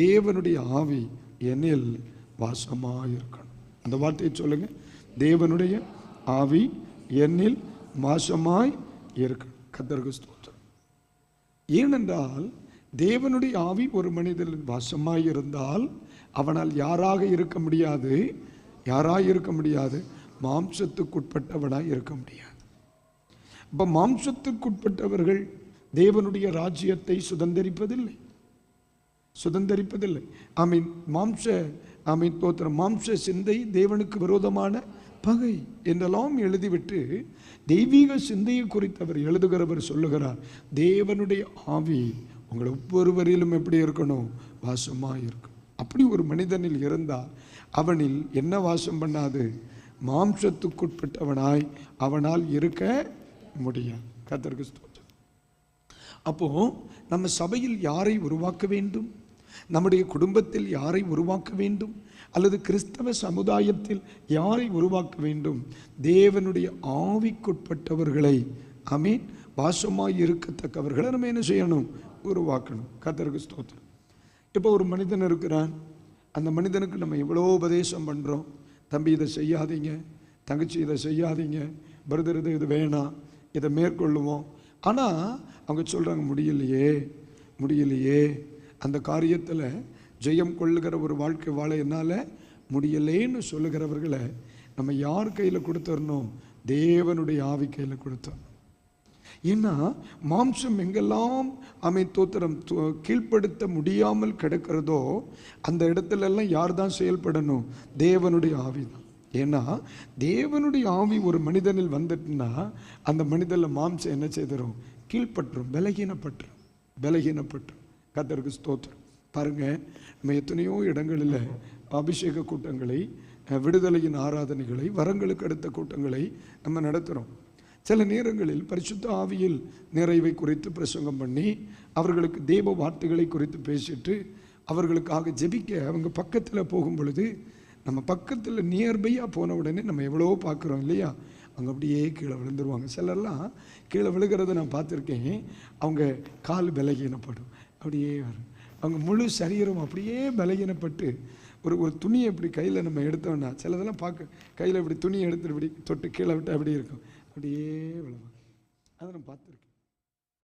தேவனுடைய ஆவி என்னில் வாசமாயிருக்கணும். அந்த வார்த்தையை சொல்லுங்க. தேவனுடைய ஆவி என்னில் வாசமாய் இருக்கணும். கர்த்தருக்கு ஸ்தோத்திரம். ஏனென்றால் தேவனுடைய ஆவி ஒரு மனிதனில் வாசமாய் இருந்தால் அவனால் யாராக இருக்க முடியாது? யாராய் இருக்க முடியாது? மாம்சத்துக்குட்பட்டவனாய் இருக்க முடியாது. அப்ப மாம்சத்துக்குட்பட்டவர்கள் தேவனுடைய ராஜ்யத்தை சுதந்தரிப்பதில்லை. மாம்ச சிந்தை தேவனுக்கு விரோதமான பகை என்றெல்லாம் எழுதிவிட்டு தெய்வீக சிந்தையை குறித்து அவர் எழுதுகிறவர் சொல்லுகிறார், தேவனுடைய ஆவி உங்களை ஒவ்வொருவரிலும் எப்படி இருக்கணும்? வாசமாக இருக்கணும். அப்படி ஒரு மனிதனில் இருந்தால் அவனில் என்ன வாசம் பண்ணாது? மாம்சத்துக்குட்பட்டவனாய் அவனால் இருக்க முடியாது. கர்த்தருக்கு ஸ்தோத்திரம். அப்போ நம்ம சபையில் யாரை உருவாக்க வேண்டும்? நம்முடைய குடும்பத்தில் யாரை உருவாக்க வேண்டும்? அல்லது கிறிஸ்தவ சமுதாயத்தில் யாரை உருவாக்க வேண்டும்? தேவனுடைய ஆவிக்குட்பட்டவர்களை, ஆமென், வாசமாய் இருக்கத்தக்கவர்களை நம்ம என்ன செய்யணும்? உருவாக்கணும். கர்த்தருக்கு ஸ்தோத்திரம். இப்போ ஒரு மனிதன் இருக்கிறான். அந்த மனிதனுக்கு நம்ம எவ்வளோ உபதேசம் பண்ணுறோம். தம்பி இதை செய்யாதீங்க, தங்கச்சி இதை செய்யாதீங்க, பிரதர் இது வேணாம், இதை மேற்கொள்ளுவோம். ஆனால் அவங்க சொல்கிறாங்க, முடியலையே அந்த காரியத்தில் ஜெயம் கொள்ளுகிற ஒரு வாழ்க்கை வாழ என்னால் முடியலேன்னு சொல்லுகிறவர்களை நம்ம யார் கையில் கொடுத்துடணும்? தேவனுடைய ஆவி கையில் கொடுத்துடணும். ஏன்னா மாம்சம் எங்கெல்லாம் தோத்திரம் கீழ்ப்படுத்த முடியாமல் கிடக்கிறதோ அந்த இடத்துலெல்லாம் யார் தான் செயல்படணும்? தேவனுடைய ஆவி தான். ஏன்னா தேவனுடைய ஆவி ஒரு மனிதனில் வந்துட்டுன்னா அந்த மனிதனில் மாம்சம் என்ன செய்திடும்? கீழ்பற்றும், பலகீனப்பற்றும். கர்த்தருக்கு ஸ்தோத்திரம். பாருங்க, நம்ம எத்தனையோ இடங்களில் அபிஷேக கூட்டங்களை, விடுதலையின் ஆராதனைகளை, வரங்களுக்கு அடுத்த கூட்டங்களை நம்ம நடத்துகிறோம். சில நேரங்களில் பரிசுத்த ஆவியில் நிறைவை குறித்து பிரசங்கம் பண்ணி அவர்களுக்கு தேவ வார்த்தைகளை குறித்து பேசிட்டு அவர்களுக்காக ஜெபிக்க அவங்க பக்கத்தில் போகும் பொழுது, நம்ம பக்கத்தில் நியர்பையாக போன உடனே நம்ம எவ்வளோ பார்க்குறோம் இல்லையா? அவங்க அப்படியே கீழே விழுந்துருவாங்க. சிலர்லாம் கீழே விழுகிறத நான் பார்த்துருக்கேன். அவங்க கால் பலகீனப்படும், அப்படியே வரும். அவங்க முழு சரீரம் அப்படியே பலகீனப்பட்டு ஒரு துணியை இப்படி கையில் நம்ம எடுத்தோம்னா, சிலதெல்லாம் பார்க்க கையில் இப்படி துணியை எடுத்துட்டு இப்படி தொட்டு கீழே விட்டு அப்படி இருக்கும், அப்படியே விழுவாங்க. அதை நான் பார்த்துருக்கேன்.